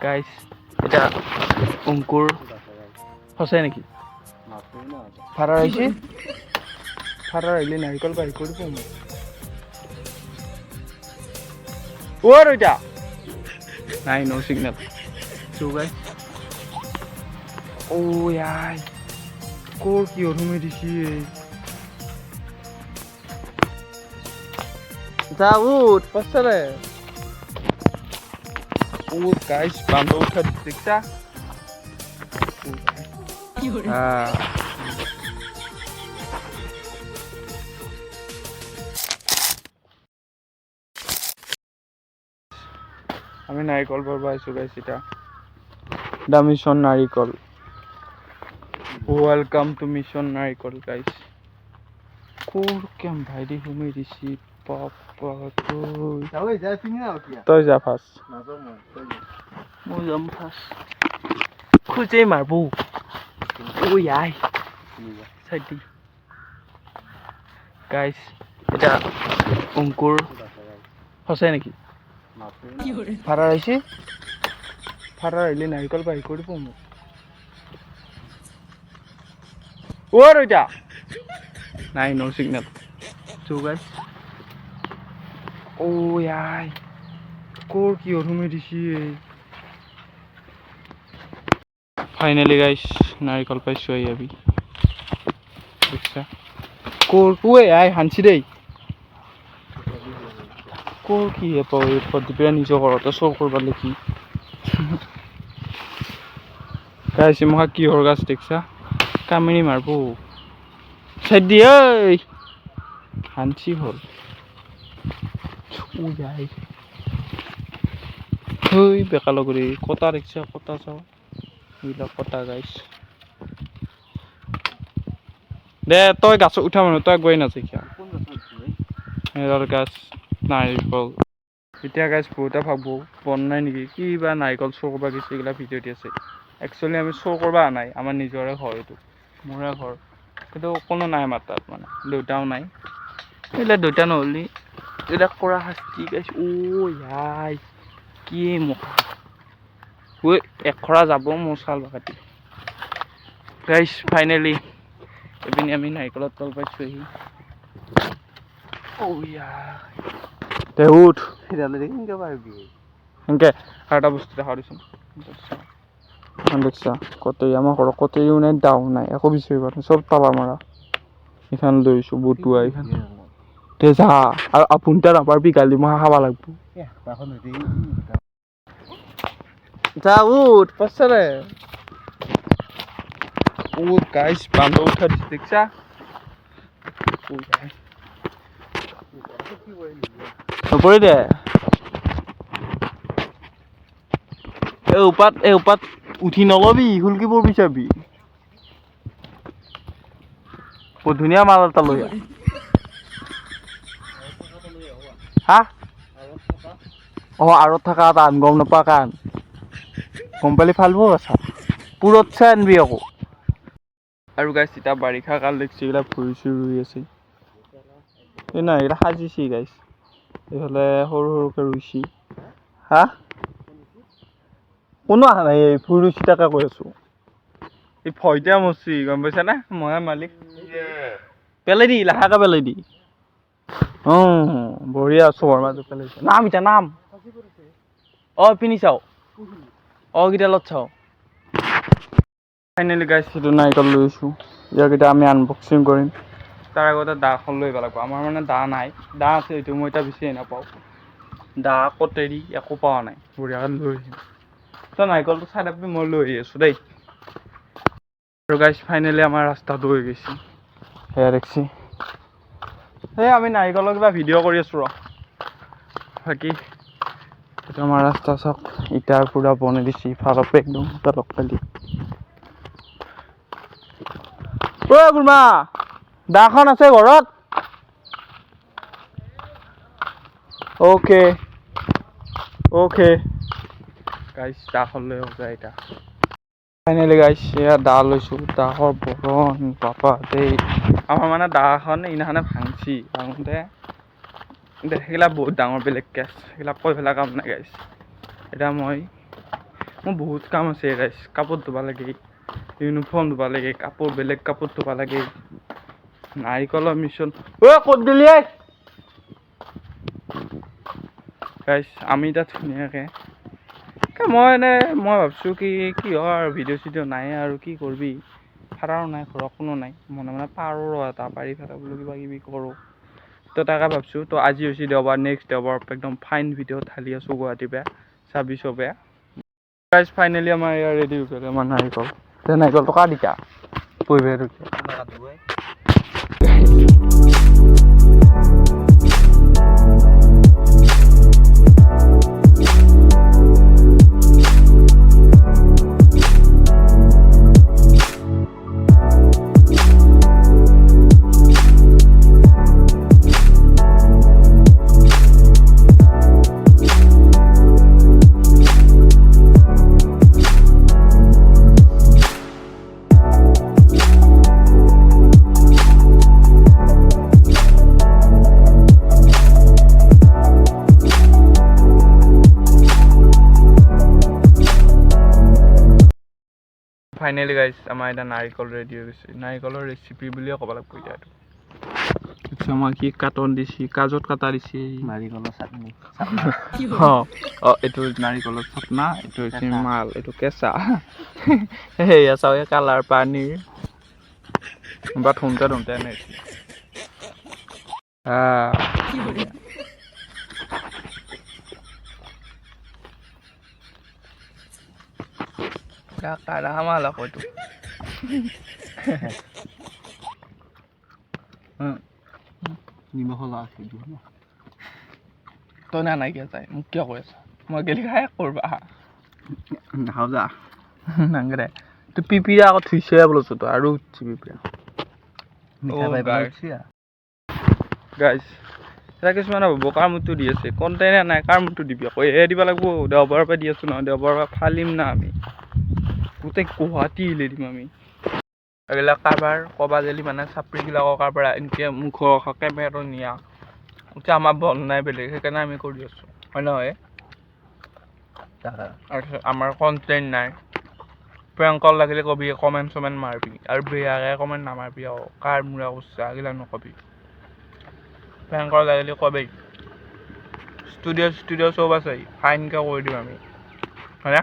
Guys এটা অঙ্কুৰ সঁচাই নেকি ফাটাৰ আহিছে ফাটাৰ আহিলে নাৰিকল বাঢ়ি কৰি পাম অ ৰৈতা নাই নো সিগনেল সো গাইস ও यार কোৰ কি অৰুমে দিছি Saúde, pastoré. Guys, bando udah disiksa. আমি নারিকল পর পাইছো গাইস এটা দা মিশন নারিকল ওয়েলকাম টু মিশন নারিকল গাইস কোর কেম ভাই দি হুমে দিছি পাপা তুই যা পিনি না কি তুই যা ফাস না তো মই যাম ফাস খুঁজে মারবো ওই আই সাইডি গাইস এটা অঙ্কুর সঁচাই নেকি ফাটাৰ আহিছে ফাটাৰ আহিলে নাৰিকল বাঢ়ি কৰি পাম অ ৰৈতা নাই নো সিগনেল সো গাইস ও यार কোৰ কি অৰুমে দিছি ফাইনালি গাইস নাৰিকল পাইছো আবি দেখছা কোৰ কুৱে আই হানছি দেই কোৰ কি পদ্ধতি নিজৰ ঘৰতে চোৰ কৰিব লাগি গাইস মোক কিহৰ গাছ দেখছা কামিনী মারবো সাইড দি এই হানছি হল ও যাই ওই বেকালো করে কটা দেখছা কটা চাও এইলা কটা গাইস দে তই গাছ উঠা মানুহ তই গৈ নাযায় কিয়া এৰ গাছ নাৰিকল এতিয়া গাইস বহুতে ভাবব বন নাই নেকি কি বা নাৰিকল চোৰ কৰিব গৈছে এইগিলা ভিডিঅ' দি আছে একচুৱেলি আমি চোৰ কৰিব নাই আমাৰ নিজৰে ঘৰ এইটো মোৰে ঘৰ কিন্তু কোনো নাই আমাৰ তাত মানে দেউতাও নাই এইবিলাক দেউতা নহ'লে এইবিলাক কৰা শাস্তি গাইছ ও ইয়াই কি মোক ঐ এখৰা যাব মোৰ চাল বাকাটি গাইছ ফাইনেলি এপিনে আমি নাৰিকলত তল পাইছোহি ও ইয়াই তে উঠ সেনেকে পাৰিবি সেনেকে আৰু এটা বস্তু দেখা দিছোন দেখছা কতেই আমাৰ ঘৰত কতেইও নাই দাও নাই একো বিচাৰিব নাই চব তালা মাৰা এইখান লৈছো বুটুৱা এইখান তে যা আৰু আপুনটা নাপাৰবি গালি মই খাব লাগব যা উঠ পাছৰে ও গাইস বান্ধ উঠা দিছে দেখছা নপৰি দে এই উপাত উঠি নলবি হুলকি পৰবি চাবি বৰ ধুনীয়া মাল এটা লৈ হা আৰু থকা এটা গম নাপোৱা কান গম পালি ফালব আছা পুৰত চাই আনবি আকৌ আৰু গাইছ এতিয়া বাৰিষা কাল দেখছি এইবিলাক ভুৰি চুৰি ৰুই আছে এই নাই এইবিলাক সাজিছি গাইছ এইফালে সৰু সৰুকে ৰুইছি হা কোনো অহা নাই এই ভুই ৰুইছি তাকে কৈ আছো এই ভয়তে মৰছি গম পাইছা না ময়ে মালিক পেলাই দি লাহেকে পেলাই দি বঢ়িয়া শৰ্মাটো পেলাইছে নাম এতিয়া নাম পিনি চাও কেইডালত চাও ফাইনেলি গাইছ সেইটো নাৰিকল লৈছো ইয়াক এতিয়া আমি আনবক্সিং কৰিম তাৰ আগতে দাখন লৈ আহিব লাগিব আমাৰ মানে দা নাই দা আছে এইটো মই এতিয়া বিচাৰি নাপাওঁ দা কটেৰী একো পোৱা নাই বঢ়িয়াকৈ লৈ আহিম তই নাৰিকলটো চাই থাকবি মই লৈ আহি আছো দেই আৰু গাইছ ফাইনেলি আমাৰ ৰাস্তাটো হৈ গৈছে সেয়া দেখছি এই আমি নাৰিকলৰ কিবা ভিডিঅ' কৰি আছো বাকী এইটো আমাৰ ৰাস্তা চাওক ইটাৰ পুৰা বনাই দিছি ইফালৰ পৰা একদম তলক খালি ঐ বুঢ়া দাখন আছে ঘৰত অ'কে গাইছ দাখন লৈ আহক যায় এতিয়া ফাইনেলি গাইছ এয়া দা লৈছো দাহৰ বৰণ বাপা দেই আমাৰ মানে দাখন ইনাখনে ভাঙছি ভাঙোতে সেইগিলা বহুত ডাঙৰ বেলেগ কেছ সেইগিলা কৈ পেলাই কাম নাই গাইছ এতিয়া মই মোৰ বহুত কাম আছে গাইছ কাপোৰ ধুব লাগে ইউনিফৰ্ম ধুব লাগে কাপোৰ বেলেগ কাপোৰ ধুব লাগে নাৰিকলৰ মিছন ক'ত দিলি গাইছ আমি তাত ধুনীয়াকৈ মই ভাবছোঁ কি হয় আৰু ভিডিঅ' চিডিঅ' নাই আৰু কি কৰিবি ফাৰাও নাই ঘৰত কোনো নাই মনে পাৰোঁ ৰ এটা পাৰি ফাৰা বোলো কিবা কিবি কৰোঁ তো তাকে ভাবছোঁ তো আজি হৈছে দেওবাৰ নেক্সট দেওবাৰ একদম ফাইন ভিডিঅ' ঢালি আছোঁ গুৱাহাটীৰ পৰা চাবি চবে গাইছ ফাইনেলি আমাৰ ইয়াৰ ৰেডি হৈ গ'ল আমাৰ নাৰিকল নাৰিকল টকা দিকা পৰিবে ফাইনেলি গাইছ আমাৰ এটা নাৰিকল ৰেডি হৈ গৈছে নাৰিকলৰ ৰেচিপি বুলিয়ে ক'ব লাগিব এতিয়া এইটো আমাক কি কাটন দিছে কাজত কাটা দিছে নাৰিকলৰ চাটনি এইটো নাৰিকলৰ চাটনা এইটো হৈছে মাল এইটো কেঁচা সেয়া চাওঁ কালাৰ পানীৰ বা থোনতে আনিছে কাৰা মাল আকৌ এইটো নিমখ আছে তই নাইকিয়া যায় মোক কিয় কৈ আছা মই গেলি খাই কৰবা নাখাওঁ যা নাংগে দে তোৰ পিপিৰা আকৌ থুইছে বোলোছো তই আৰু উঠছি পিপিৰা গাইছ এতিয়া কিছুমানে কাৰ মুডটো দি আছে কণ্টেইনে নাই কাৰ মুডটো দিবি আকৌ দিব লাগিব দেওবাৰৰ পৰা দি আছোঁ নহয় দেওবাৰৰ পৰা ফালিম না আমি গোটেই গুৱাহাটী হিলে দিম আমি এইবিলাক কাৰবাৰ ক'বা গেলি মানে চাপৰিবিলাকৰ কাৰবাৰ এনেকৈ মুখৰ কেমেৰাটো নিয়া এতিয়া আমাৰ বল নাই বেলেগ সেইকাৰণে আমি কৰি আছোঁ হয় নহয় আমাৰ কণ্টেইন নাই প্ৰিয়ংকৰ লাগিলে কবি কমেণ্ট চমেণ্ট মাৰবি আৰু বেয়াকৈ কমেণ্ট নামাৰবি আৰু কাৰ মূৰা কৰিছা এইগিলা নকবি প্ৰিয়ংকৰ লাগিলে কবি ষ্টুডিঅ' চব আছে ফাইনকৈ কৰি দিম আমি হয়নে